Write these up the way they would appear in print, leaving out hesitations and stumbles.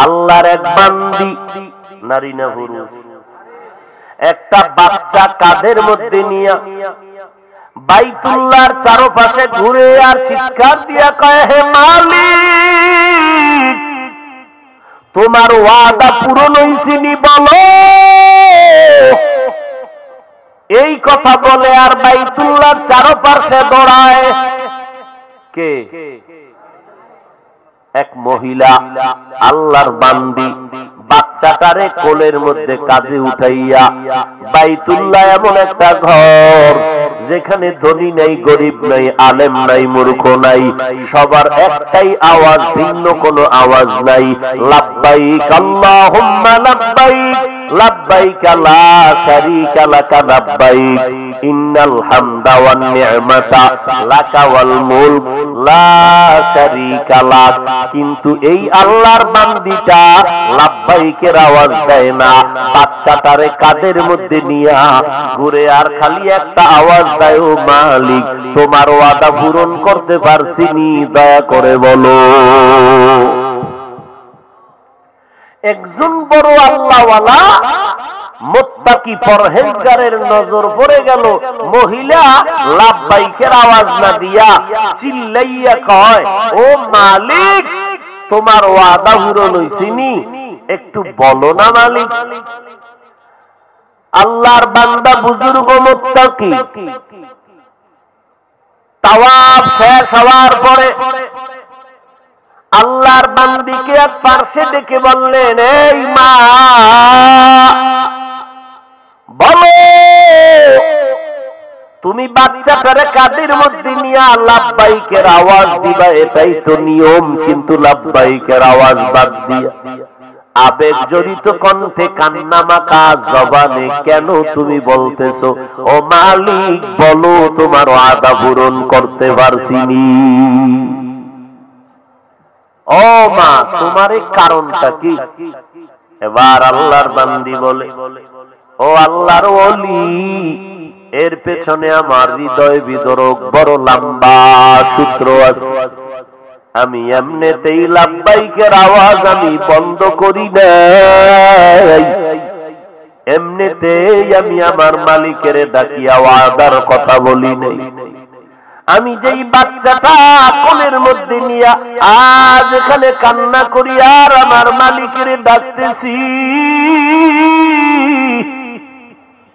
আল্লাহর এক বান্দি, নারী না পুরুষ, একটা বাচ্চা কাঁধের মধ্যে নিয়ে বাইতুল্লাহর চারপাশে ঘুরে আর চিৎকার দিয়া কয়, হে মালিক, তোমার ওয়াদা পূরণ হইছিনি বলো। এই কথা বলে আর বাইতুল্লাহর চারপাশে দৌড়ায় কে? এক মহিলা, আল্লাহর বান্দি। বাচ্চাটারে কোলের মধ্যে কাঁধে উঠাইয়া, বাইতুল্লাহ এমন একটা ঘর যেখানে ধনী নাই, গরিব নাই, আলেম নাই, মূর্খ নাই, সবার একটাই আওয়াজ, ভিন্ন কোনো আওয়াজ নাই। লাব্বাইক আল্লাহুম্মা লাব্বাইক, লাব্বাইক লা শারীকা লাকা লাব্বাইক, ইন্নাল হামদা ওয়ান নি'মাতা লাকা ওয়াল মুলক লা শারীকা লাক। কিন্তু এই আল্লাহর বান্দিটা লাব্বাইকের আওয়াজ দেয় না, বাচ্চাটারে কাঁধের মধ্যে নিয়া ঘুরে আর খালি একটা আওয়াজ দেয়, ও মালিক, তোমার ওয়াদা পূরণ করতে পারছিনি, দয়া করে বলো। একজন বড় আল্লাহওয়ালা মুত্তাকি পরহেজগারের নজর পড়ে গেল। মহিলা লাব্বাইকের আওয়াজ না দিয়া চিল্লাইয়া কয়, ও মালিক, তোমার ওয়াদা পূরণ হইছিনি, একটু বলো না মালিক। আল্লাহর বান্দা বুজুর্গ মুত্তাকি তাওয়াফ শেষ হওয়ার পরে আল্লাহর বান্দিকে এক পার্শ্বে ডেকে বললেন, এই মা, বলো, তুমি বাচ্চাটারে কাঁধের মধ্যে নিয়ে লাব্বাইকের আওয়াজ দিবা, এটাই তো নিয়ম, কিন্তু লাব্বাইকের আওয়াজ বাদ দিয়া আবেগ জড়িত কণ্ঠে, কান্না মাখা জবানে কেন তুমি বলতেছো, ও মালিক, বলো, তোমার ওয়াদা পূরণ করতে পারছিনি। ও মা, তোমার এই কারণটা কি? এবার আল্লাহর বান্দি বলে, ও আল্লাহর ওলি, এর পেছনে আমার হৃদয় বিদরক বড় লম্বা সূত্র আছে। আমি এমনিতেই লাব্বাইকের আওয়াজ আমি বন্ধ করি নাই, এমনিতেই আমি আমার মালিকের ডাকিয়া ওয়াদার কথা বলি নাই। আমি যেই বাচ্চাটা কোলের মধ্যে নিয়ে আজ এখানে কান্না করি আর আমার মালিকের ডাকতেছি,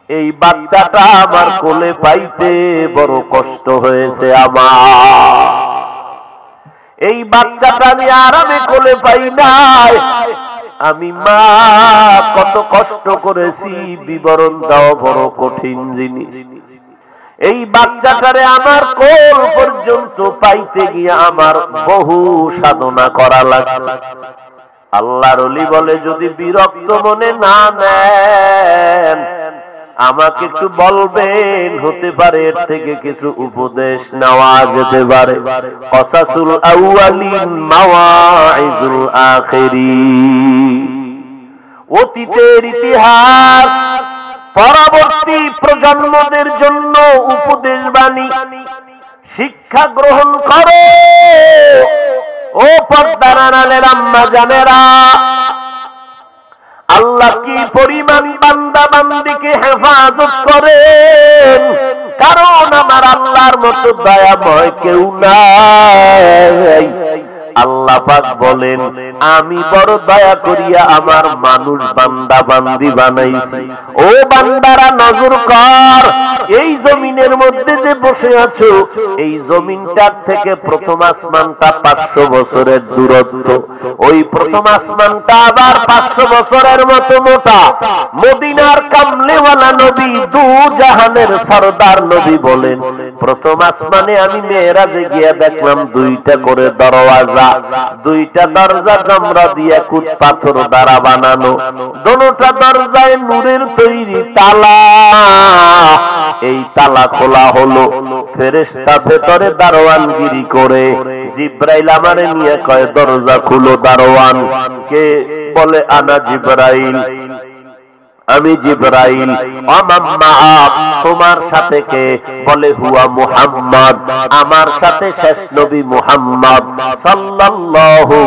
এই বাচ্চাটা আমার কোলে পাইতে বড় কষ্ট হয়েছে আমার। এই বাচ্চাটা আমি আরামে কোলে পাই নাই, আমি মা কত কষ্ট করেছি, বিবরণ দাও বড় কঠিন জিনিস। এই বাচ্চাটারে আমার কোল পর্যন্ত পাইতে গিয়ে আমার বহু সাধনা করা লাগছে। আল্লাহর ওলি বলে, যদি বিরক্ত মনে না নেন, আমাকে একটু বলবেন, হতে পারে এর থেকে কিছু উপদেশ নেওয়া যেতে পারে। কসাসুল আউয়ালিন মাওয়াইজুল আখিরিন, অতীতের ইতিহাস পরবর্তী প্রজন্মদের জন্য উপদেশ বাণী, শিক্ষা গ্রহণ করো। ও পর্দার আড়ালের আম্মা জানেরা, আল্লাহ কি পরিমাণ বান্দা বান্দিকে হেফাজত করেন, কারণ আমার আল্লাহর মতো দয়াময় কেউ নাই। আল্লাহ পাক বলেন, আমি বড় দয়া করিয়া আমার মানুষ বান্দা বান্দি বানাইছি। ও বান্দারা, নজর কর, এই জমিনের মধ্যে যে বসে আছো, এই জমিনটার থেকে প্রথম আসমানটা 500 বছরের দূরত্ব। ওই প্রথম আসমানটা আবার 500 বছরের মতো মোটা। মদিনার কামলেওয়ালা নবী, দু জাহানের সরদার নবী বলেন, প্রথম আসমানে আমি মেরাজে গিয়া দেখলাম 2টা করে দরওয়াজা, 2টা দরজা জামরা দিয়ে কুচ পাথর দ্বারা বানানো, দোনোটা দরজায় নূরের তৈরি তালা। এই তালা খোলা হলো, ফেরেশতা ভেতরে দারোয়ানগিরি করে। জিব্রাইল আমারে নিয়ে কয়, দরজা খুলো। দারোয়ান কে? বলে, আনা জিব্রাইল। আমি জিবরাইল। অমাম্মা তোমার সাথে কে? বলে হুয়া মুহাম্মদ, আমার সাথে শেষ নবী মুহাম্মদ সাল্লাল্লাহু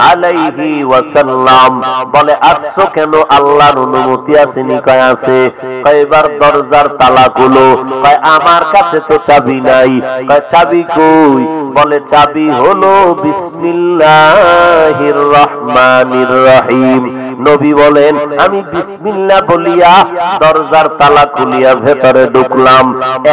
আলাইহি ওয়াসাল্লাম। বলে আসছো কেন? আল্লাহর অনুমতি আছে নি? কয় আছে। কয়বার দরজার তালা খুলো? কয় আমার কাছে তো চাবি নাই। কয় চাবি কই? বলে চাবি হলো বিসমিল্লাহির রহমানির রহিম। নবী বলেন আমি বিসমিল্লাহ বলিয়া দরজার তালা খুলিয়া ভেতরে ঢুকলাম।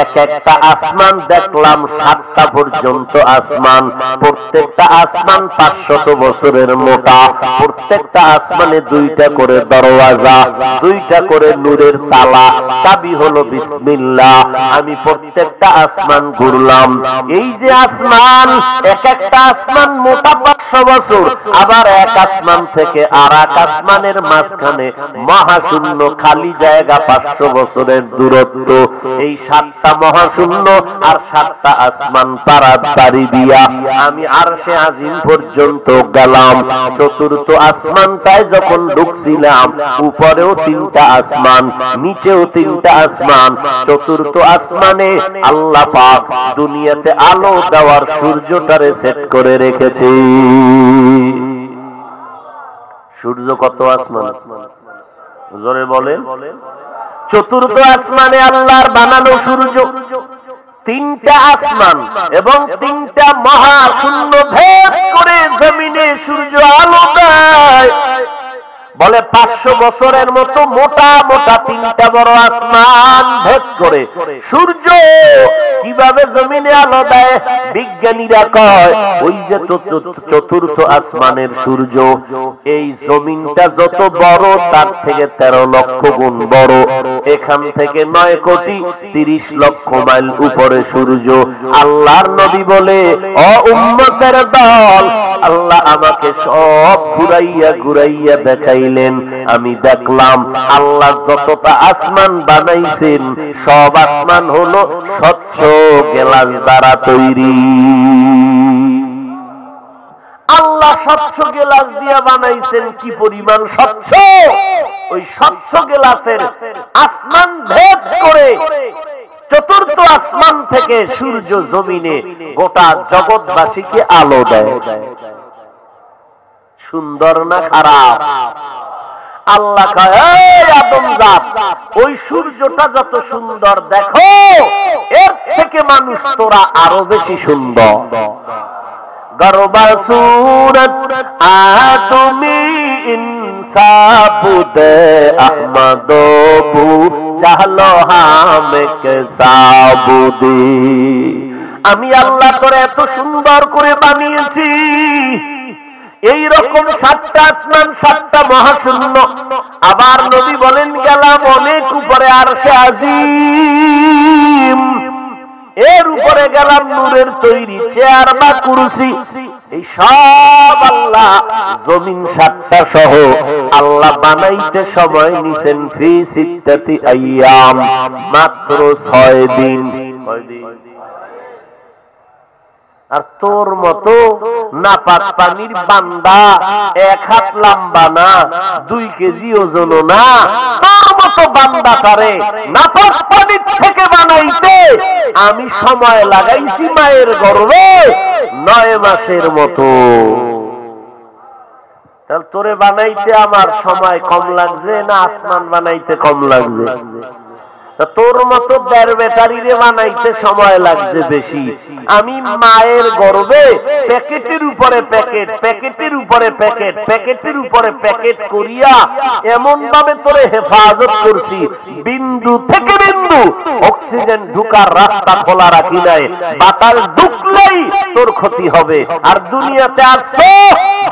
এক একটা আসমান দেখলাম 7টা পর্যন্ত আসমান। প্রত্যেকটা আসমান 500 বছরের মোটা। প্রত্যেকটা আসমানে 2টা করে দরওয়াজা, 2টা করে নূরের তালা। চাবি হলো বিসমিল্লাহ। আমি প্রত্যেকটা আসমান ঘুরলাম। এই যে আসমান, এক একটা আসমান মোটা 500 বছর, আবার এক আসমান থেকে আর এক আসমানের মাঝখানে মহাশূন্য খালি জায়গা 500 বছরের দূরত্ব। এই 7টা মহাশূন্য আর 7টা আসমান পারাপারি দিয়া আমি আরশে আজিম পর্যন্ত গেলাম। চতুর্থ আসমানটায় যখন ঢুকছিলাম, উপরেও 3টা আসমান, নিচেও 3টা আসমান। চতুর্থ আসমানে আল্লাহ পাক দুনিয়াতে আলো দেওয়ার সূর্যটারে সেট করে রেখেছে। সূর্য কত আসমান? জোরে বলেন। চতুর্থ আসমানে আল্লাহর বানানো সূর্য। 3টা আসমান এবং 3টা মহাশূন্য ভেদ করে জমিনে সূর্য আলো দেয়। বলে 500 বছরের মতো মোটা মোটা 3টা বড় আসমান ভেদ করে সূর্য কিভাবে জমিনে আলো দেয়? বিজ্ঞানীরা কয় ওই যে চতুর্থ আসমানের সূর্য, এই জমিনটা যত বড় তার থেকে 13 লক্ষ গুণ বড়। এখান থেকে 9 কোটি 30 লক্ষ মাইল উপরে সূর্য। আল্লাহর নবী বলে ও উম্মতের দল, আল্লাহ আমাকে সব ঘুরাইয়া ঘুরাইয়া দেখাইলেন। আমি দেখলাম আল্লাহ যতটা আসমান বানাইছেন সব আসমান হলো স্বচ্ছ গ্লাস দ্বারা তৈরি। আল্লাহ স্বচ্ছ গ্লাস দিয়ে বানাইছেন। কি পরিমাণ স্বচ্ছ! ওই স্বচ্ছ গ্লাসের আসমান ভেদ করে চতুর্থ আসমান থেকে সূর্য জমিনে গোটা জগৎবাসীকে আলো দেয়। সুন্দর না খারাপ? আল্লাহ কয় আদম জাত, ওই সূর্যটা যত সুন্দর দেখো, এর থেকে মানুষ তোরা আরো বেশি সুন্দর। গরবা সুরত আতুমি ইনসাবুদে আহমদবু জাহলো হামেকে সাবুদি। আমি আল্লাহ তোরে এত সুন্দর করে বানিয়েছি। এই রকম 7টা আসমান, 7টা মহাশূন্য। আবার নবী বলেন গেলাম অনেক উপরে আরশে আজিম, এর উপরে গেলাম নূরের তৈরি চেয়ার বা কুরসি। এই সব আল্লাহ জমিন 7টা সহ আল্লাহ বানাইতে সময় নিছেন ফি সিত্তাতি আইয়াম, মাত্র 6 দিন। আর তোর মতো নাপাক পানির বান্দা 1 হাত লম্বা না, 2 কেজি ওজন না, তোর মতো বান্দা তারে নাপাক পানির থেকে বানাইতে আমি সময় লাগাইছি মায়ের গর্ভে 9 মাসের মতো। তাহলে তোরে বানাইতে আমার সময় কম লাগছে না আসমান বানাইতে কম লাগছে? তোর মতো 1.5 ব্যাটারিরে বানাইতে সময় লাগছে বেশি। আমি মায়ের গর্ভে প্যাকেটের উপরে প্যাকেট, প্যাকেটের উপরে প্যাকেট, প্যাকেটের উপরে প্যাকেট করিয়া এমন ভাবে তোরে হেফাজত করছি, বিন্দু থেকে বিন্দু অক্সিজেন ঢুকার রাস্তা খোলা রাখি নাই। বাতাস ঢুকলেই তোর ক্ষতি হবে। আর দুনিয়াতে আসছো,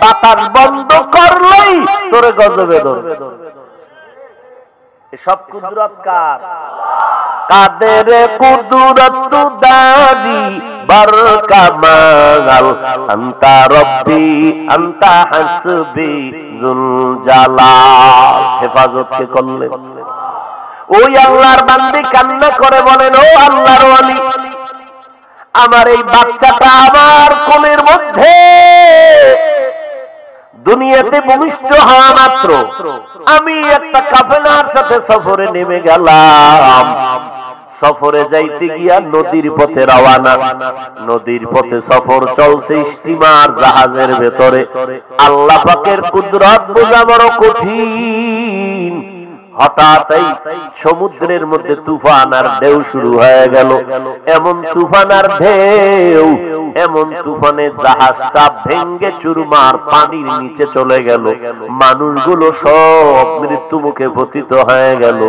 বাতাস বন্ধ করলেই তোরে গজবে ধরবে। সব কুদরত কার? কাদের কুদরত দারি বরকামাল, আনতা রব্বি আনতা হাসবি যুল জালাল। হেফাজত কে করলে? ওই আল্লাহর বান্দী কান্না করে বলেন, ও আল্লাহর ওয়ালি, আমার এই বাচ্চাটা আমার কোলের মধ্যে দুনিয়াতে ভূমিষ্ঠ হওয়া মাত্র আমি একটা কাফেলার সাথে সফরে নেমে গেলাম। সফরে যাইতে গিয়া নদীর পথে রওনা। নদীর পথে সফর চলছে স্টিমার জাহাজের ভেতরে। আল্লাহ পাকের কুদরত বোঝা বড় কঠিন। হঠাৎই সমুদ্রের মধ্যে তুফান আর ঢেউ শুরু হয়ে গেল। এমন তুফান আর ঢেউ, এমন তুফানে জাহাজটা ভেঙ্গে চুরমার পানির নিচে চলে গেল। মানুষগুলো সব মৃত্যু মুখে পতিত হয়ে গেল।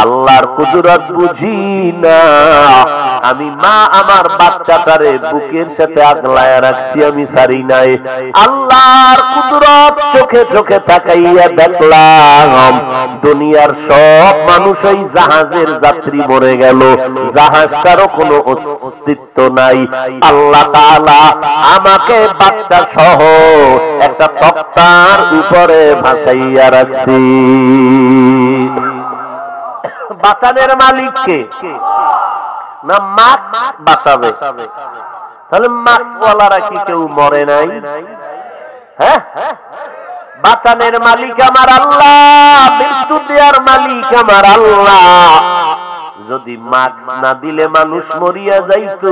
আল্লাহর কুদরত বুঝি না। আমি মা আমার বাচ্চাটারে বুকের সাথে আগলায় রাখছি, আমি সারি নাই। আল্লাহর কুদরত চোখে চোখে তাকাইয়া দেখলাম দুনিয়ার সব মানুষ ওই জাহাজের যাত্রী মরে গেল। জাহাজটারও কোনো অস্তিত্ব নাই। আল্লাহ তাআলা আমাকে বাচ্চা সহ একটা তক্তার উপরে ভাসাইয়া রাখছি। বাঁচানোর মালিক কে? না মাছ বাঁচাবে? তাহলে মাছওয়ালারা কি কেউ মরে নাই? হ্যাঁ, বাঁচানোর মালিক আমার আল্লাহ, মৃত্যু দেওয়ার মালিক আমার আল্লাহ। যদি মাছ না দিলে মানুষ মরিয়া যাইত।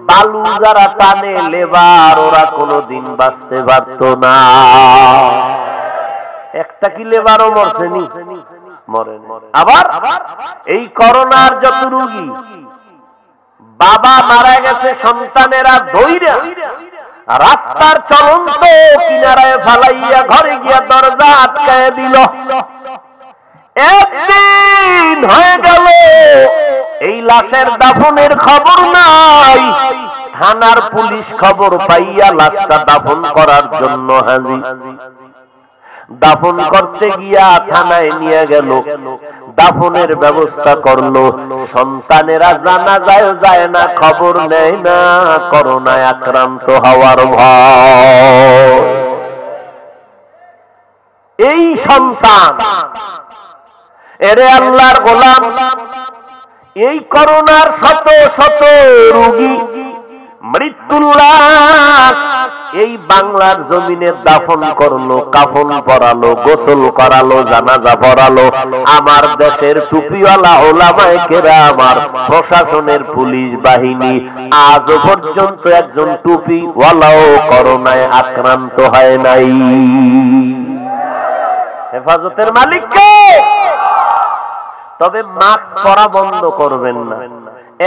বালু যারা টানে লেবার, ওরা কোনদিন বাঁচতে পারত না। একটা কি লেবারও মরছেনি? মরে। আবার এই করোনার যত রোগী, বাবা মারা গেছে, সন্তানেরা ধইরা রাস্তার চলন্ত কিনারায় ফালাইয়া ঘরে গিয়া দরজা আটকায় দিল। একদিন হয়ে গেল এই লাশের দাফনের খবর নাই। থানার পুলিশ খবর পাইয়া লাশটা দাফন করার জন্য হাজির। দাফন করতে গিয়া থানায় নিয়ে গেল, দাফনের ব্যবস্থা করলো। সন্তানেরা জানা যায় না, খবর নেয় না, করোনায় আক্রান্ত হওয়ার ভয়। এই সন্তান, এরে আল্লাহর গোলাম, এই করোনার শত শত রোগী মৃত্যুর লাশ এই বাংলার জমিনে দাফন করলো, কাফন পরালো, গোসল করালো, জানাজা পড়ালো। আমার দেশের টুপিওয়ালা ওলামায়ে কেরাম, আমার প্রশাসনের পুলিশ বাহিনী আজও পর্যন্ত একজন টুপিওয়ালাও করোনায় আক্রান্ত হয় নাই। হেফাজতের মালিক কে? তবে মাস্ক পরা বন্ধ করবেন না।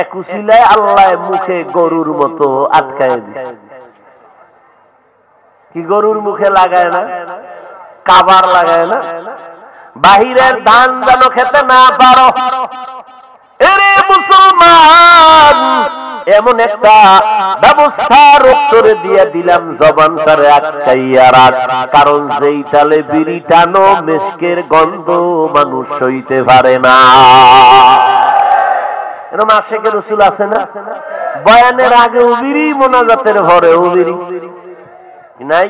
এক উসিলায় আল্লাহ মুখে গরুর মতো আটকায় দিছে। কি গরুর মুখে লাগায় না? কাবার লাগায় না? বাহিরের ধান যেন খেতে না পারো। এরে মুসলমান, এমন একটা ব্যবস্থা রক্তরে দিয়ে দিলাম, জবানটারে আটকাইয়া রাখ। কারণ যেই তালে বিড়ি টানো, মেশকের গন্ধ মানুষ সইতে পারে না। এরকম আশেকের রসুল আছে না? বয়ানের আগে উবিরি, মোনাজাতের ঘরে উবিরি নাই।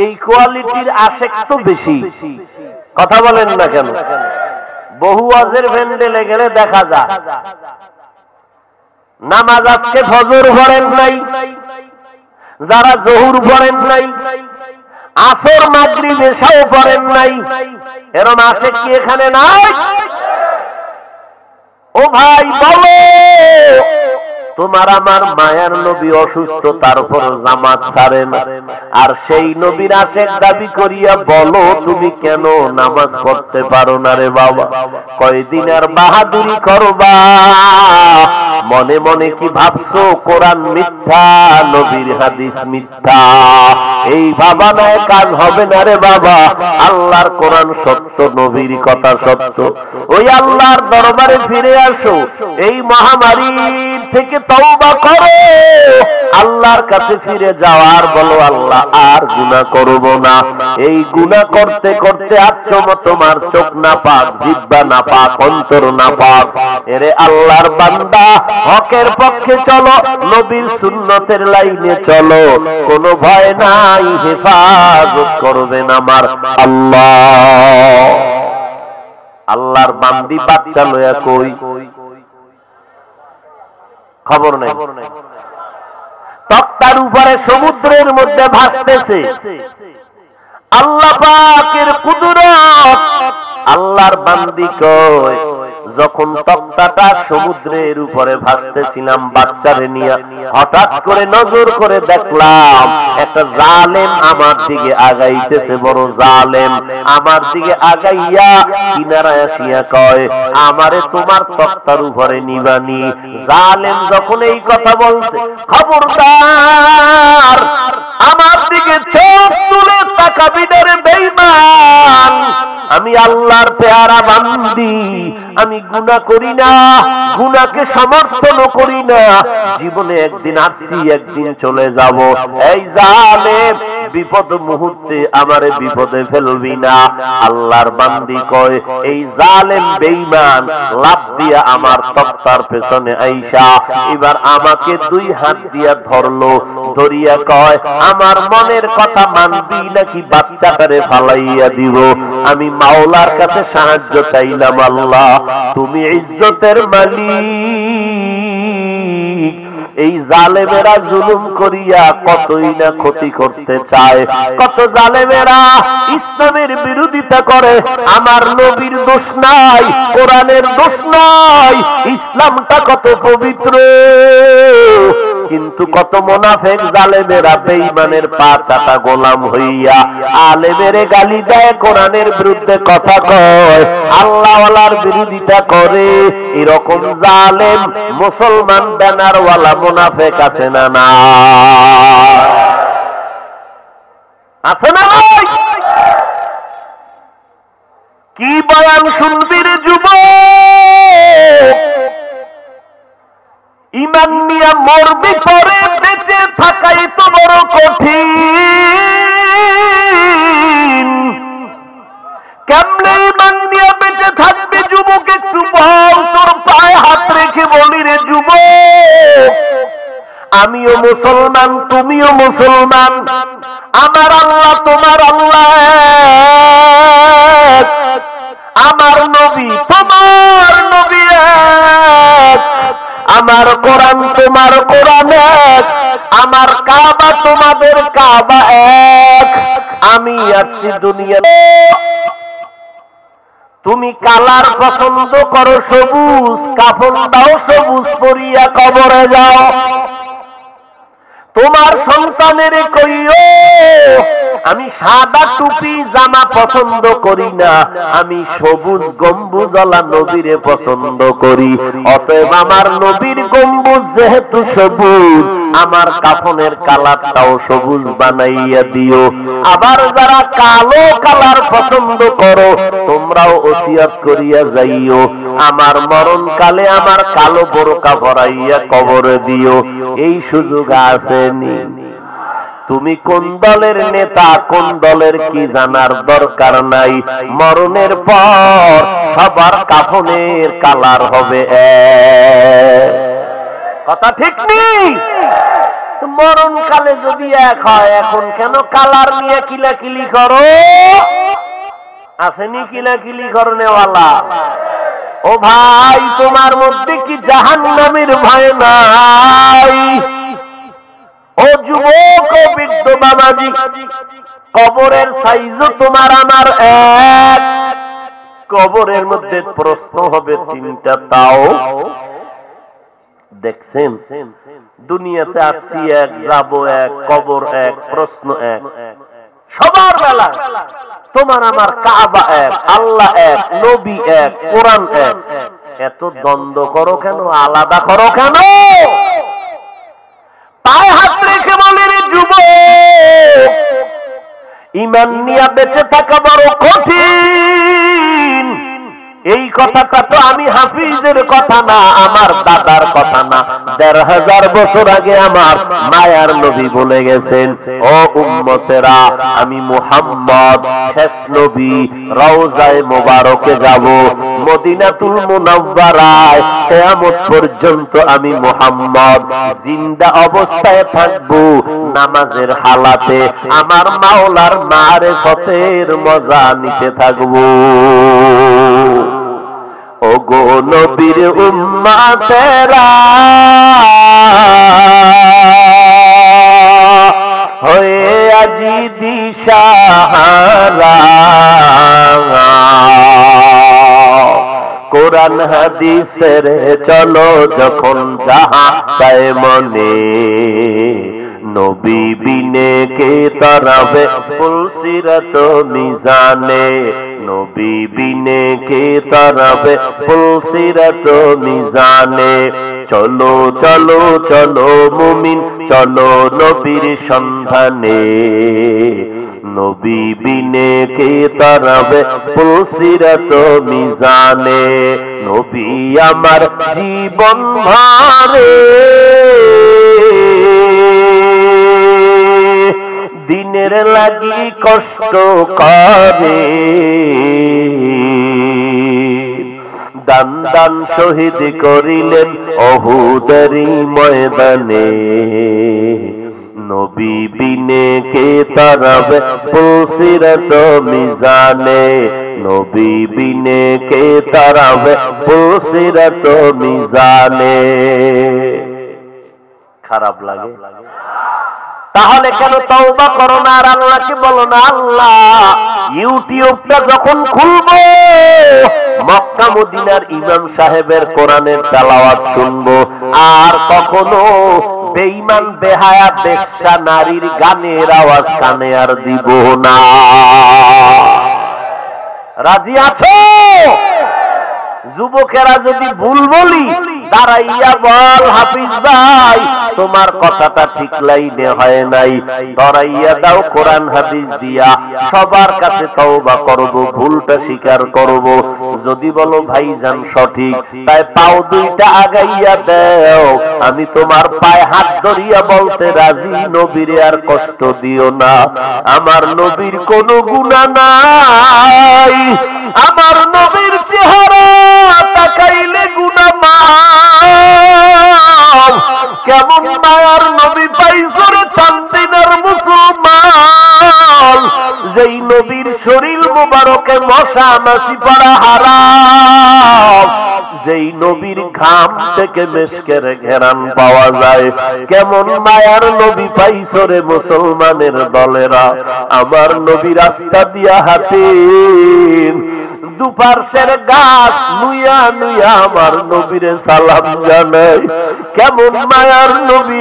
এই কোয়ালিটির আশেক তো বেশি। কথা বলেন না কেন? বহু ওয়াজের ভ্যান্ডেলে গেলে দেখা যায় নামাজ আজকে ফজর পড়েন নাই, যারা জোহর পড়েন নাই, আসর মাগরিব এশাও পড়েন নাই, এরকম আশেক কি এখানে নাই? ও ভাই বলো, তোমার আমার মায়ার নবী অসুস্থ, তারপর জামাত ছাড়ে না। আর সেই নবীর আশেক দাবি করিয়া বলো তুমি কেন নামাজ পড়তে পারো না রে বাবা? কয়দিন আর বাহাদুরি করবা? মনে মনে কি ভাবছো কোরআন মিথ্যা, নবীর হাদিস মিথ্যা? এই ভাবনায় কাজ হবে না রে বাবা। আল্লাহর কোরআন সত্য, নবীর কথা সত্য। ওই আল্লাহর দরবারে ফিরে আসো, এই মহামারী থেকে তওবা করো, আল্লাহর কাছে ফিরে যাও, আর বলো আল্লাহ আর গুনাহ করব না। এই গুনাহ করতে করতে আচ্ছম তোমার চোখ না পাক, জিহ্বা না পাক, অন্তর না পাক। এরে আল্লাহর বান্দা, হকের পক্ষে চলো, নবীর সুন্নতের লাইনে চলো, কোনো ভয় নাই, হেফাজত করবেন আমার আল্লাহ। আল্লাহর বান্দি বাচ্চা লয়া কই খবর নাই। তক্তার উপরে সমুদ্রের মধ্যে ভাসতেছে, আল্লাহ পাকের কুদরত। আল্লাহর বান্দি কয় যখন তক্তাটা সমুদ্রের উপরে ভাসতেছিলাম বাচ্চারে নিয়ে, হঠাৎ করে নজর করে দেখলাম একটা জালেম আমার দিকে আগাইতেছে, বড় জালেম আমার দিকে আগাইয়া কিনারায় আসিয়া কয় আমারে তোমার তক্তার উপরে নিবানি। জালেম যখন এই কথা বলছে, খবরদার আমার দিকে চোখ তুলে তাকাবি না রে বেঈমান, আমি আল্লাহর পেয়ারা বান্দি, আমি গুনাহ করি না, গুনাহকে সমর্থন করি না, জীবনে একদিন আসছি একদিন চলে যাব। এই জালেম বিপদ মুহূর্তে আমারে বিপদে ফেলবি না। আল্লাহর বান্দি কয় এই জালেম বেঈমান লাফ দিয়া আমার তক্তার পেছনে আইসা এবার আমাকে দুই হাত দিয়া ধরলো, ধরিয়া কয় আমার মনের কথা মানবি নাকি বাচ্চাটারে ফালাইয়া দিব। আমি মাওলার কাছে সাহায্য চাইলাম, আল্লাহ তুমি ইজ্জতের মালিক, এই জালেমেরা জুলুম করিয়া কতই না ক্ষতি করতে চায়, কত জালেমেরা ইসলামের বিরোধিতা করে। আমার নবীর দোষ নাই, কোরআনের দোষ নাই, ইসলামটা কত পবিত্র, কিন্তু কত মুনাফিক জালেমেরা বেঈমানের পা চাটা গোলাম হইয়া আলেমের গালি দেয়, কোরআনের বিরুদ্ধে কথা কয়, আল্লাহওয়ালার বিরোধিতা করে। এরকম জালেম মুসলমান ব্যানারওয়ালা মুনাফিক আছে না? না আছে না? কি বয়ান শুনবি রে যুবক, ইমান নিয়ে মরবি পরে বেঁচে থাকাই তো বড় কঠিন। কেমনে ইমান নিয়ে বেঁচে থাকবে যুবক, একটু বল, তোর পায়ে হাত রেখে বলি রে যুবক, আমিও মুসলমান তুমিও মুসলমান, আমার আল্লাহ তোমার আল্লাহ, আমার নবী তোমার নবী এক, আমার কোরআন তোমার কোরআন এক, আমার কাবা তোমাদের কাবা এক। আমি আসছি দুনিয়া, তুমি কালার পছন্দ করো সবুজ, কাফন দাও সবুজ পরিয়া কবরে যাও। তোমার সন্তানের কইও আমি সাদা টুপি জামা পছন্দ করি না, আমি সবুজ গম্বুজওয়ালা নবীরে পছন্দ করি। অতএব আমার নবীর গম্বুজ যেহেতু সবুজ, আমার কাফনের কালারটাও সবুজ বানাইয়া দিও। আবার যারা কালো কালার পছন্দ করো, তোমরাও ওসিয়ত করিয়া যাইও, আমার মরণকালে আমার কালো বোরকা পরাইয়া কবরে দিও। এই সুযোগ আসেনি। তুমি কোন দলের নেতা, কোন দলের কি জানার দরকার নাই, মরণের পর সবার কাফনের কালার হবে এক। কথা ঠিক নেই? মরণকালে যদি এক হয়, এখন কেন কালার নিয়ে কিলাকিলি করো? আসেনি কিলাকিলি করনেওয়ালা? ও ভাই, তোমার মধ্যে কি জাহান্নামের ভয় নাই? ও যুবক, ও বৃদ্ধ বাবাজি, কবরের সাইজও তোমার আমার এক, কবরের মধ্যে প্রশ্ন হবে তিনটা। তাও দেখছেন, দুনিয়াতে আসছি এক, যাব এক, কবর এক, প্রশ্ন এক, সবার বেলা তোমার আমার কাবা এক, আল্লাহ এক, নবী এক, কোরআন এক। এত দ্বন্দ্ব করো কেন, আলাদা করো কেন? পায়ে হাত রেখে বলে রে যুবক, ইমান নিয়ে বেঁচে থাকা বড় কঠিন। এই কথাটা তো আমি হাফিজের কথা না, আমার দাদার কথা না, ১৫০০ বছর আগে আমার মায়ার নবী বলে গেছেন, ও উম্মতেরা, আমি মুহাম্মদ শেষ নবী, রওজায়ে মোবারকে যাব, মদিনাতুল মুনাওয়ারায় কিয়ামত পর্যন্ত আমি মুহাম্মদ জিন্দা অবস্থায় থাকব, নামাজের হালাতে আমার মাওলার মারিফতের মজা নিতে থাকব। ও গো নবীর উম্মতেরা, হয়ে আজি দিশ দিশাহারা। কোরআন হাদিসের চলো যখন যাহা চায় মনে, নবী বিনে কে তারাবে ফুলসিরাত মিজানে, নবী বিনে কে তারাবে ফুলসিরাত মিজানে। চলো চলো চলো মুমিন চলো নবীর সন্ধানে, নবী বিনে কে তারাবে ফুলসিরাত মিজানে। নবী আমার জীবন ভরে দিনের লাগি কষ্ট করে, দান দান শহীদ করিলেন উহুদেরই ময়দানে, নবী বিনে কে তারাবে ফুলসিরাত মিজানে, নবী বিনে কে তারাবে ফুলসিরাত মিজানে। খারাপ লাগে? তাহলে কেন তওবা করো না আর আল্লাহকে বলো না, আল্লাহ ইউটিউবটা যখন খুলবো মক্কা মদিনার ইমাম সাহেবের কোরআনের তেলাওয়াত শুনবো, আর কখনো বেঈমান বেহায়া বেশ্যা নারীর গানের আওয়াজ কানে আর দিব না। রাজি আছো? যুবকেরা যদি ভুল বলি দাঁড়াইয়া বল, হাফিজ ভাই তোমার কথাটা ঠিক লাইনে হয় নাই, দাঁড়াইয়া দাও কোরআন হাদিস দিয়া, সবার কাছে তওবা করব, ভুলটা স্বীকার করব। যদি বলো ভাইজান সঠিক, তাই পাও দুইটা আগাইয়া দাও, আমি তোমার পায়ে হাত ধরিয়া বলতে রাজি, নবীরে আর কষ্ট দিও না। আমার নবীর কোনো গুনাহ নাই, আমার নবীর চেহারা তাকাইলে গুনাহ মাফ। কেমন মায়ার নবী পাইছো রে চান্দিনার মুসলমান, যেই নবীর শরীর মুবারকে মশা মাছি পড়া হারাম, যেই নবীর ঘাম থেকে মেশকের ঘেরান পাওয়া যায়। কেমন মায়ার নবী পাইছো রে মুসলমানের দলেরা, আমার নবী রাস্তা দিয়া হাতে দুপার্শ্বের গাছ নুইয়া নুইয়া আমার নবীরে সালাম জানাই। কেমন মায়ার নবী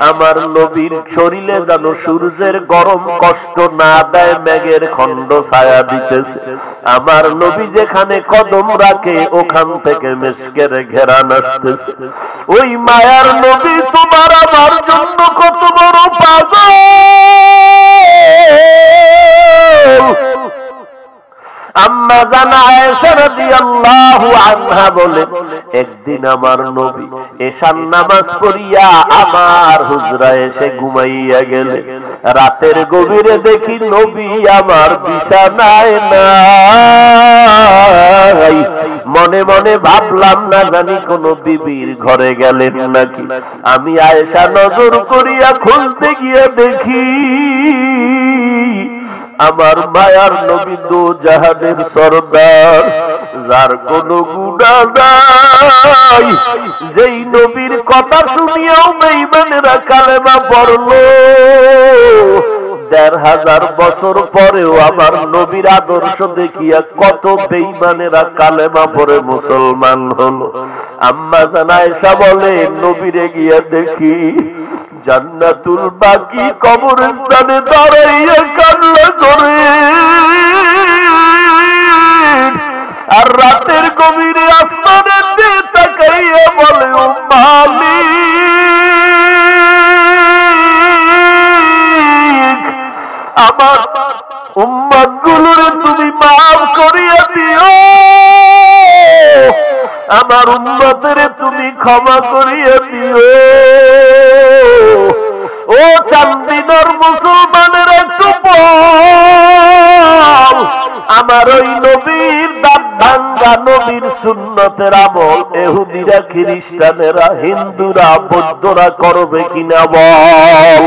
আমার নবীর শরীরে যেন সূর্যের গরম কষ্ট না দেয়, মেঘের খণ্ড ছায়া দিতেছে। আমার নবী যেখানে কদম রাখে ওখান থেকে মেশকের ঘেরান আসতেছে। ওই মায়ার নবী তোমার আমার জন্য কত বড় পাগল। আম্মা জানা আয়েশা রাদিয়াল্লাহু আনহা বলেন, একদিন আমার নবী এশার নামাজ পড়িয়া আমার হুজরায় এসে ঘুমাইয়া গেলেন। রাতের গভীরে দেখি নবী আমার বিছানায় নাই। মনে মনে ভাবলাম না জানি কোন বিবির ঘরে গেলেন নাকি। আমি আয়েশা নজর করিয়া খুঁজতে গিয়ে দেখি আমার মায়ার নবী দো জাহানের সরদার, যার কোনো গুনাহ নাই, যেই নবীর কথা শুনিয়াও বেঈমানেরা কালেমা পড়লো। ১,৫০০ বছর পরেও আমার নবীর আদর্শ দেখিয়া কত বেঈমানেরা কালেমা পড়ে মুসলমান হলো। আম্মা জান আয়েশা বলে, নবীরে গিয়া দেখি জান্নাতুল বাকি কবরস্থানে দাঁড়াইয়া কান্না করে, আর রাতের গভীরে আসমানের দিকে তাকাইয়া বলে, ও মালিক, আমার উম্মতগুলোরে তুমি মাফ করিয়া দিও, আমার উম্মতের তুমি ক্ষমা করিয়া দিও। ও চান্দিনার মুসলমানের একটু বল, আমার ওই নবীর দাঁত ভাঙ্গা নবীর সুন্নতের আমল ইহুদিরা, খ্রিস্টানেরা, হিন্দুরা, বৌদ্ধরা করবে কিনা বল।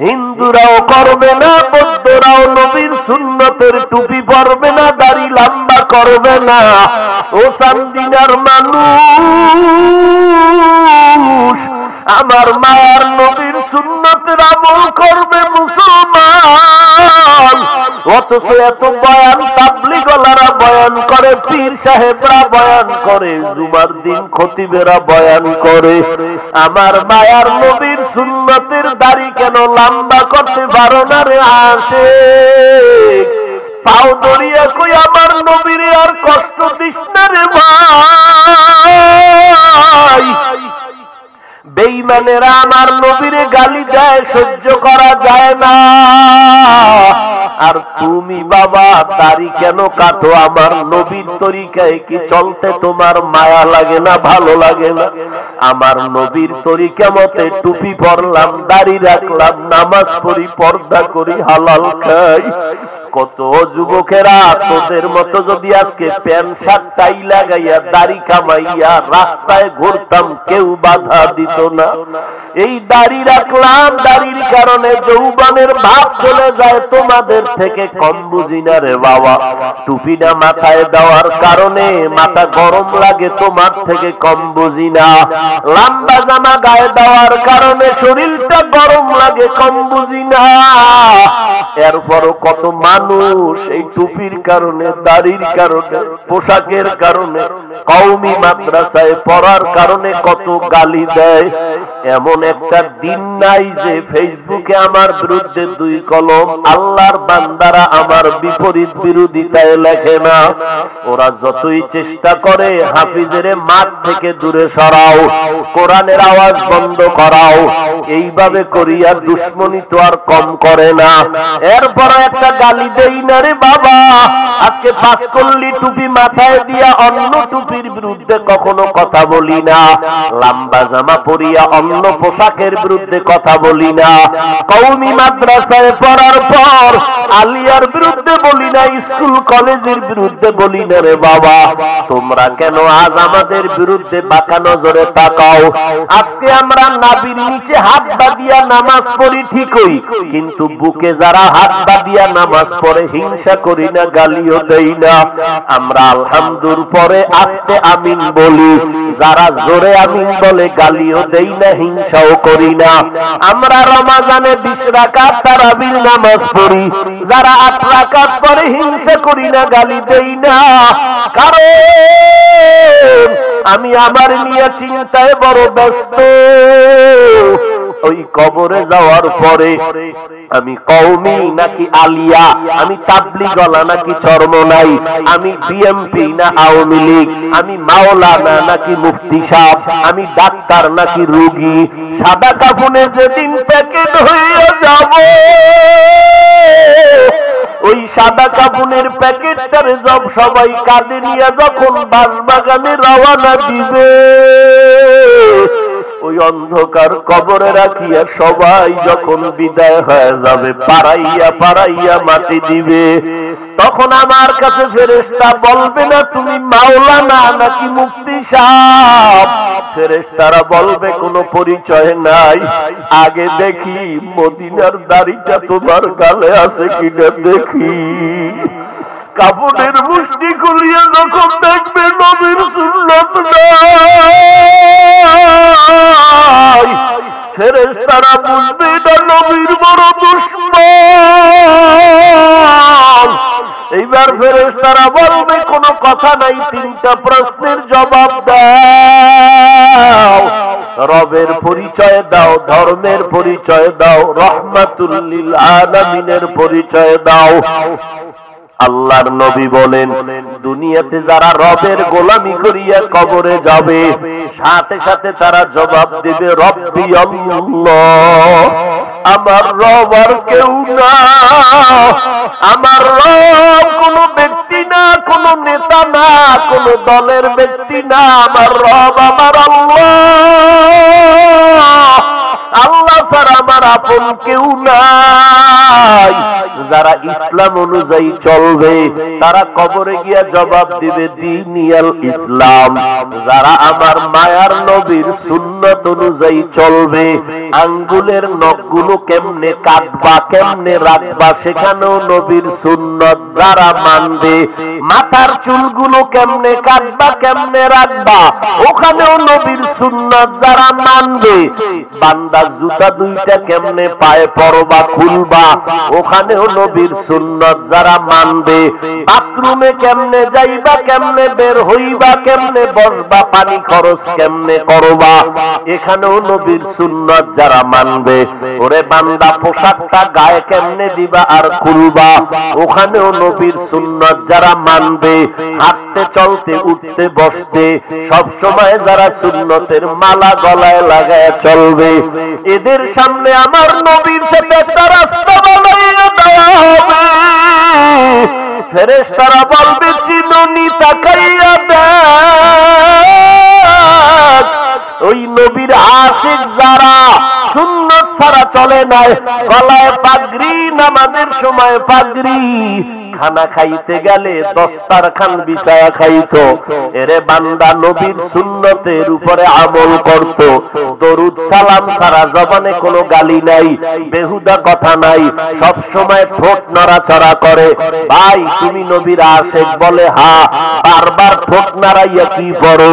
হিন্দুরাও করবে না, বৌদ্ধরাও নবীর সুন্নতের টুপি পরবে না, দাড়ি লম্বা করবে না। ও চান্দিনার মানুষ, আমার মায়ার নবীর সুন্নতের আমল করবে মুসলমান, অথচ এত বয়ান তাবলীগওয়ালারা বয়ান করে, পীর সাহেবরা বয়ান করে, জুমার দিন খতিবেরা বয়ান করে। আমার মায়ার নবীর সুন্নতের দাড়ি কেন লম্বা করতে পারো না রে আশিক? পাও দড়িয়া কই আমার নবীর আর কষ্ট দিস না রে ভাই। বেঈমানেরা আমার নবীরে গালি দেয়, সহ্য করা যায় না। আর তুমি বাবা দাড়ি কেন কাটো? আমার নবীর তরিকায় কি চলতে তোমার মায়া লাগে না, ভালো লাগে না? আমার নবীর তরিকা মতে টুপি পরলাম, দাড়ি রাখলাম, নামাজ পড়ি, পর্দা করি, হালাল খাই। কত যুবকেরা তোদের মতো যদি আজকে প্যান্ট শার্ট টাই লাগাইয়া দাড়ি কামাইয়া রাস্তায় ঘুরতাম, কেউ বাধা দিত না। এই দাড়ি রাখলাম, দাড়ির কারণে যৌবনের ভাব চলে যায়, তোমাদের থেকে কম বুঝি না রে বাবা। টুপিটা মাথায় দেওয়ার কারণে মাথা গরম লাগে, তোমার থেকে কম বুঝি না। লম্বা জামা গায়ে দেওয়ার কারণে শরীরটা গরম লাগে, কম বুঝি না। এরপরও কত মানুষ এই টুপির কারণে, দাড়ির কারণে, পোশাকের কারণে, কওমি মাদ্রাসায় পড়ার কারণে কত গালি দেয়। এমন একটা দিন নাই যে ফেসবুকে আমার বিরুদ্ধে দুই কলম আল্লাহর বান্দারা আমার বিপরীত বিরোধিতায় লেখে না। ওরা যতই চেষ্টা করে হাফিজের মাঠ থেকে দূরে সরাও, কোরআনের আওয়াজ বন্ধ করাও, এইভাবে করিয়া দুশ্মনী তো আর কম করে না। এরপর একটা গালি দেই না রে বাবা। আজকে পাঁচকল্লি টুপি মাথায় দিয়া অন্য টুপির বিরুদ্ধে কখনো কথা বলি না, লম্বা জামা পরিয়া অন্য পোশাকের বিরুদ্ধে কথা বলি না, কওমি মাদ্রাসায় পড়ার পর আলিয়ার বিরুদ্ধে বলি না, স্কুল কলেজের বিরুদ্ধে বলি না রে বাবা। তোমরা কেন আজ আমাদের বিরুদ্ধে বাঁকা নজরে তাকাও? আজকে আমরা নাভির নিচে হাত বাঁধিয়া নামাজ পড়ি ঠিকই, কিন্তু বুকে যারা হাত বাঁধিয়া নামাজ পড়ে হিংসা করি না, গালিও দেই না। আমরা আলহামদুর পরে আস্তে আমিন বলি, যারা জোরে আমিন বলে গালিও দেই না, হিংসাও করি না। আমরা রমাজানে 20 রাকাত তারাবির নামাজ পড়ি, যারা 8 রাকাত পড়ে হিংসা করি না, গালি দেই না। কারণ আমি আমার নিয়ে চিন্তায় বড় ব্যস্ত। ওই কবরে যাওয়ার পরে আমি কওমি নাকি আলিয়া, আমি তাবলীগওয়ালা নাকি চরমনাই, আমি বিএমপি না আওয়ামী লীগ, আমি মাওলানা নাকি মুফতি সাহেব, আমি ডাক্তার নাকি রোগী। সাদা কাফনে যেদিন প্যাকেট হয়ে যাব, ওই সাদা কাফনের প্যাকেটটারে সবাই কাঁধে নিয়ে যখন বাঁশবাগানে রওনা দিবে, ওই অন্ধকার কবরে রাখিয়া সবাই যখন বিদায় হয়ে যাবে, পাড়াইয়া পাড়াইয়া মাটি দিবে, তখন আমার কাছে ফেরেশতা বলবে না তুমি মাওলানা নাকি মুফতি সাহেব। ফেরেশতারা বলবে কোনো পরিচয় নাই, আগে দেখি মদিনার দাড়িটা তোমার গালে আছে কিনা দেখি। কাপড়ের মুষ্টি খুলিয়া যখন দেখবে নবীর সুন্নাত নাই, ফেরেশতারা বুঝবে এটা নবীর বড় দুশমন। এইবার ফেরেশতারা বলবে কোনো কথা নাই, 3টা প্রশ্নের জবাব দাও। রবের পরিচয় দাও, ধর্মের পরিচয় দাও, রহমাতুল লিল আলামিনের পরিচয় দাও। আল্লাহর নবী বলেন, দুনিয়াতে যারা রবের গোলামি করিয়া কবরে যাবে, সাথে সাথে তারা জবাব দিবে রব্বি আল্লাহ, আমার রব আর কেউ না। আমার রব কোনো ব্যক্তি না, কোনো নেতা না, কোনো দলের ব্যক্তি না, আমার রব আমার আল্লাহ। আল্লাহ ছাড়া আমার আপন কেউ নাই। যারা ইসলাম অনুযায়ী চলবে তারা কবরে গিয়া জবাব দিবে দীনিয়াল ইসলাম। যারা আমার মায়ার নবীর সুন্নাত অনুযায়ী চলবে, আঙ্গুলের নখগুলো কেমনে কাটবা কেমনে রাখবা সেখানেও নবীর সুন্নাত যারা মানবে, মাথার চুলগুলো কেমনে কাটবা কেমনে রাখবা ওখানেও নবীর সুন্নাত যারা মানবে, বান্দা জুতা দুইটা কেমনে পায়ে পরবা খুলবা ওখানেও নবীর সুন্নাত যারা মানবে, বাথরুমে কেমনে যাইবা কেমনে বের হইবা কেমনে বসবা পানি খরচ কেমনে করবা এখানেও নবীর সুন্নাত যারা মানবে। ওরে বান্দা পোশাকটা গায়ে কেমনে দিবা আর খুলবা ওখানেও নবীর সুন্নাত যারা মানবে, হাঁটতে চলতে উঠতে বসতে সব সময় যারা সুন্নতের মালা গলায় লাগায় চলবে, এদের সামনে আমার নবীর সাথে একটা রাস্তা বানাইয়া দেওয়া হবে। ফেরেশতারা বলবে চিনুনি তাকাইয়া দেখ, ওই নবীর আশিক যারা সুন্নত ছাড়া চলে নাই, গলায় পাগড়ি নামাজের সময় পাগড়ি, খানা খাইতে গেলে দস্তারখান বিছায়া খাইতো, এরে বান্দা নবীর সুন্নতের উপরে আমল করত, দরুদ সালাম ছাড়া জবানে কোনো গালি নাই, বেহুদা কথা নাই, সব সময় ঠোঁট নড়াচড়া করে। ভাই তুমি নবীর আশিক? বলে হা। বারবার ঠোঁট নাড়াইয়া কি পড়ো?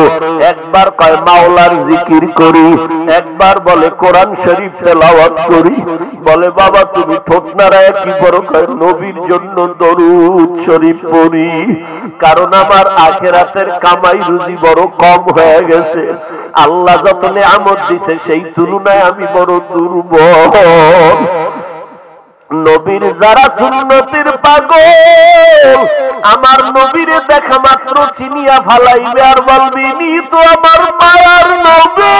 একবার কয় মাওলার জিকির করি, একবার বলে কোরআন শরীফ তেলাওয়াত করি। বলে বাবা তুমি ঠোঁট নাড়াইয়া কি পড়ো? কয় নবীর জন্য দরুদ শরীফ পড়ি, কারণ আমার আখিরাতের কামাই রুজি বড় কম হয়ে গেছে, আল্লাহ যত নিয়ামত দিছে সেই তুলনায় আমি বড় দুর্বল। নবীর যারা সুন্নতের পাগল, আমার নবীরে দেখা মাত্র চিনিয়া ফালাইবে আর বলবি নি তো আমার মায়ার নবী।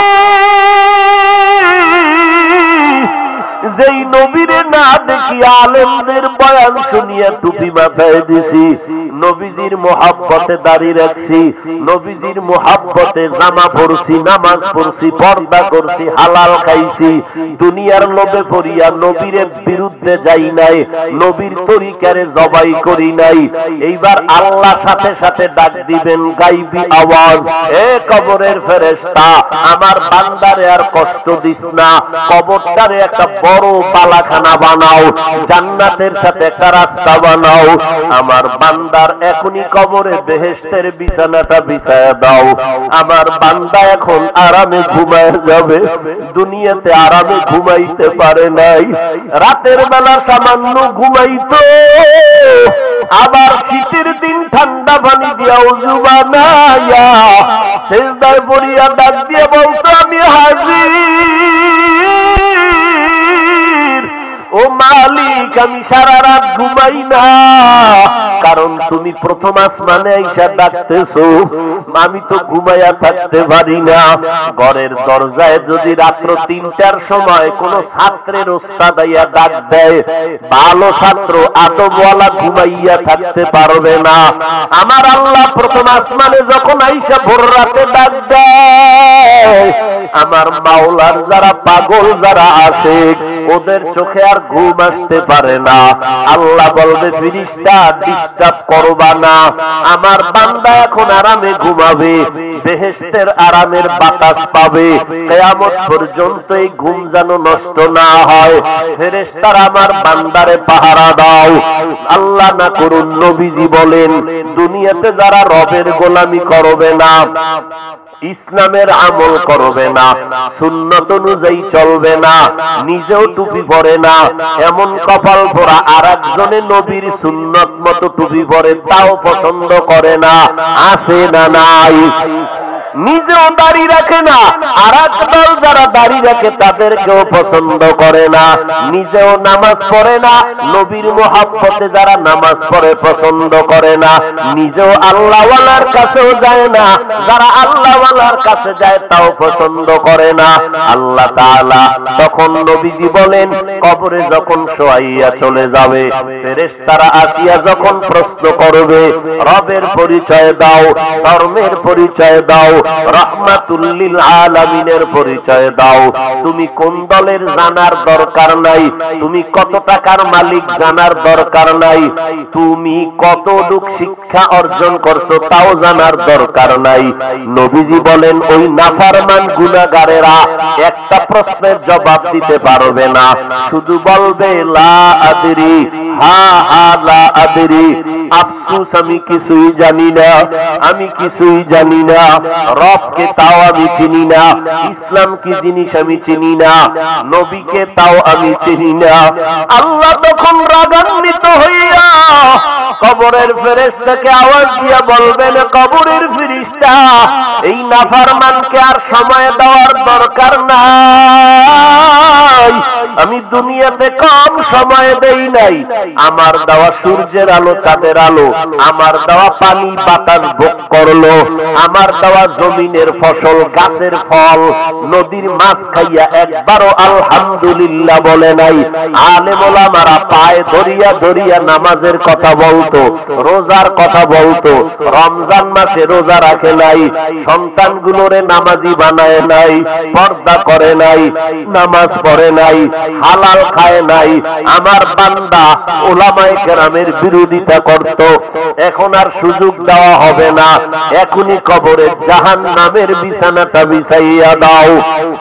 যেই নবীরে না দেখি আলেমদের বয়ান শুনিয়া টুপি মাথায় দিছি, নবীজির মোহাব্বতে দাড়ি রাখছি, নবীজির মোহাব্বতে জামা পরছি, নামাজ পড়ছি, পর্দা করছি, হালাল খাইছি, দুনিয়ার লোভে পড়িয়া নবীর বিরুদ্ধে যাই নাই, নবীর তরিকারে জবাই করি নাই। এইবার আল্লাহ সাথে সাথে ডাক দিবেন গাইবি আওয়াজ, এ কবরের ফেরেশতা আমার বান্দারে আর কষ্ট দিস না, কবরটারে একটা বড় পালাখানা বানাও, জান্নাতের সাথে একটা রাস্তা বানাও, আমার বান্দার এখনই কবরে বেহেশতের বিছানাটা বিছায়া দাও, আমার বান্দা এখন আরামে ঘুমায় যাবে। দুনিয়াতে আরামে ঘুমাইতে পারে নাই, রাতের বেলা সামান্য ঘুমাইতো, আবার শীতের দিন ঠান্ডা পানি দিয়া ওযু বানাইয়া সিজদায় পড়িয়া ডাক দিয়ে বলতো আমি হাজির, ও মালিক আমি সারা রাত ঘুমাই না, কারণ তুমি প্রথম আসমানে আইসা ডাকতেছো, আমি তো ঘুমাইয়া থাকতে পারি না। ঘরের দরজায় যদি রাত্র ৩টার সময় কোন ছাত্রের ওস্তাদ আইয়া ডাক দেয়, ভালো ছাত্র আদবওয়ালা ঘুমাইয়া থাকতে পারবে না। আমার আল্লাহ প্রথম আসমানে যখন আইসা ভোর রাতে ডাক দেয়, আমার মাওলার যারা পাগল যারা আছে ওদের চোখে আর ঘুম আসতে পারে না। আল্লাহ বলবে ফেরেশতা ডিস্টার্ব করবা না, আমার বান্দা এখন আরামে ঘুমাবে, বেহেশতের আরামের বাতাস পাবে, কিয়ামত পর্যন্ত এই ঘুম যেন নষ্ট না হয়। ফেরেশতারা আমার বান্দারে পাহারা দাও। আল্লাহ না করুন নবীজি বলেন দুনিয়াতে যারা রবের গোলামি করবে না, ইসলামের আমল করবে না, সুন্নত অনুযায়ী চলবে না, নিজেও টুপি পরে না, এমন কপাল পোড়া আর একজনে নবীর সুন্নত মতো টুপি পরে তাও পছন্দ করে না, আছে না নাই? নিজেও দাড়ি রাখে না, আর একদল যারা দাড়ি রাখে তাদেরকেও পছন্দ করে না, নিজেও নামাজ পড়ে না, নবীর মোহাব্বতে যারা নামাজ পড়ে পছন্দ করে না, নিজেও আল্লাহওয়ালার কাছেও যায় না, যারা আল্লাহওয়ালার কাছে যায় তাও পছন্দ করে না। আল্লাহ তাআলা তখন নবীজি বলেন কবরে যখন শোয়াইয়া চলে যাবে, ফেরেশতারা আসিয়া যখন প্রশ্ন করবে রবের পরিচয় দাও, ধর্মের পরিচয় দাও, রাহমাতুল লিল আলামিনের পরিচয় দাও। তুমি কোন দলের জানার দরকার নাই, তুমি কত টাকার মালিক জানার দরকার নাই, তুমি কতটুক শিক্ষা অর্জন করছো তাও জানার দরকার নাই। নবীজি বলেন ওই নাফরমান গুনাহগারেরা একটা প্রশ্নের জবাব দিতে পারবে না, শুধু বলবে লা আদরি, হা হা লা আদরি, আফসোস আমি কিছুই জানি না, আমি কিছুই জানি না, রবকে তাও আমি চিনি না, ইসলাম কি জিনিস আমি চিনি না, নবীকে তাও আমি চিনি না। আল্লাহ তখন রাগান্বিত হইয়া কবরের ফেরেশতাকে আওয়াজ দিয়া বলবেন, কবরের ফেরেশতা এই নাফরমানকে আর সময় দেওয়ার দরকার নাই, আমি দুনিয়াতে কম সময় দেই নাই, আমার দেওয়া সূর্যের আলো চাঁদের আলো, আমার দেওয়া পানি বাতাস ভোগ করলো, আমার দেওয়া জমিনের ফসল গাছের ফল নদীর মাছ খাইয়া একবারও আলহামদুলিল্লাহ বলে নাই। আলেম ওলামারা পায়ে ধরিয়া ধরিয়া নামাজের কথা বলতো, রোজার কথা বলতো, রমজান মাসে রোজা রাখে নাই, সন্তানগুলোরে নামাজি বানায় নাই, পর্দা করে নাই, নামাজ পড়ে নাই, হালাল খায় নাই, আমার বান্দা ওলামায়ে কেরামের বিরোধিতা করত। এখন আর সুযোগ দেওয়া হবে না, এখনই কবরে জাহান্নামের বিছানাটা বিছাইয়া দাও।